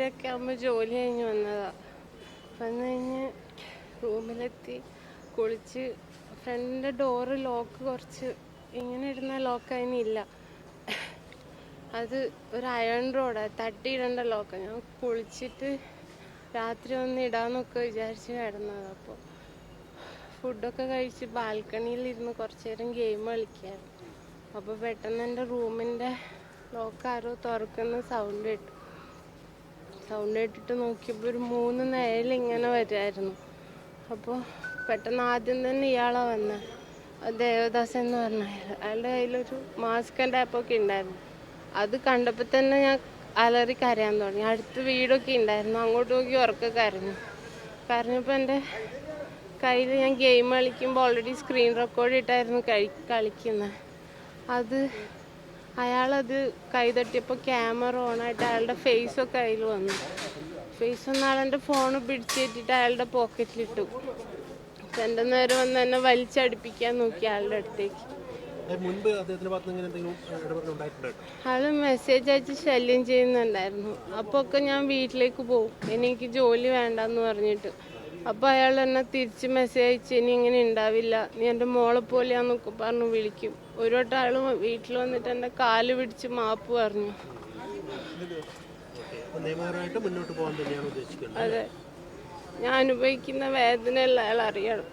5:30 ആകുമ്പോൾ ജോലി കഴിഞ്ഞ് വന്നതാണ്. വന്നു കഴിഞ്ഞ് റൂമിലെത്തി കുളിച്ച് ഫ്രണ്ടിൻ്റെ ഡോറ് ലോക്ക് കുറച്ച് ഇങ്ങനെ ഇടുന്ന ലോക്ക് അതിനില്ല. അത് ഒരു അയൺ റോഡാണ്, തട്ടിയിടേണ്ട ലോക്കാണ്. ഞാൻ കുളിച്ചിട്ട് രാത്രി ഒന്ന് ഇടാമെന്നൊക്കെ വിചാരിച്ച് കിടന്നത്. അപ്പോൾ ഫുഡൊക്കെ കഴിച്ച് ബാൽക്കണിയിലിരുന്ന് കുറച്ച് നേരം ഗെയിം കളിക്കുകയായിരുന്നു. അപ്പോൾ പെട്ടെന്ന് എൻ്റെ റൂമിൻ്റെ ലോക്ക് ആരോ തുറക്കുന്ന സൗണ്ട് കേട്ടിട്ട് നോക്കിയപ്പോൾ ഒരു 3 നിഴലിങ്ങനെ വരുമായിരുന്നു. അപ്പോൾ പെട്ടെന്ന് ആദ്യം തന്നെ ഇയാളാ വന്നത്, ദേവദാസൻ എന്ന് പറഞ്ഞ അയാളുടെ കയ്യിലൊരു മാസ്ക് ടാപ്പൊക്കെ ഉണ്ടായിരുന്നു. അത് കണ്ടപ്പോൾ തന്നെ ഞാൻ അലറി കരയാൻ തുടങ്ങി. അടുത്ത് വീടൊക്കെ ഉണ്ടായിരുന്നു, അങ്ങോട്ട് നോക്കി ഉറക്കെ കരഞ്ഞപ്പോൾ എൻ്റെ കയ്യിൽ ഞാൻ ഗെയിം കളിക്കുമ്പോൾ ഓൾറെഡി സ്ക്രീൻ റെക്കോർഡ് ഇട്ടായിരുന്നു കളിക്കുന്നത്. അയാളത് കൈ തട്ടിയപ്പോൾ ക്യാമറ ഓണായിട്ട് അയാളുടെ ഫേസൊക്കെ അതിൽ വന്നു. ഫേസ് വന്ന ആളെൻ്റെ ഫോണ് പിടിച്ചേറ്റിട്ട് അയാളുടെ പോക്കറ്റിലിട്ടു. എൻ്റെ നേരെ വന്ന് എന്നെ വലിച്ചടിപ്പിക്കാൻ നോക്കി ആളുടെ അടുത്തേക്ക്. ആള് മെസ്സേജ് അയച്ച് ശല്യം ചെയ്യുന്നുണ്ടായിരുന്നു. അപ്പോൾ ഒക്കെ ഞാൻ വീട്ടിലേക്ക് പോകും, എനിക്ക് ജോലി വേണ്ടെന്ന് പറഞ്ഞിട്ട്. അപ്പോൾ അയാൾ എന്നെ തിരിച്ച് മെസ്സേജ് അയച്ച് ഇനി ഇങ്ങനെ ഉണ്ടാവില്ല, നീ എൻ്റെ മോളെ പോലെയാന്നൊക്കെ പറഞ്ഞു വിളിക്കും. ഒരു വട്ടം ആൾ വീട്ടിൽ വന്നിട്ട് എൻ്റെ കാല് പിടിച്ച് മാപ്പ് പറഞ്ഞു. അതെ, ഞാൻ അനുഭവിക്കുന്ന വേദനയല്ല അയാൾ അറിയണം.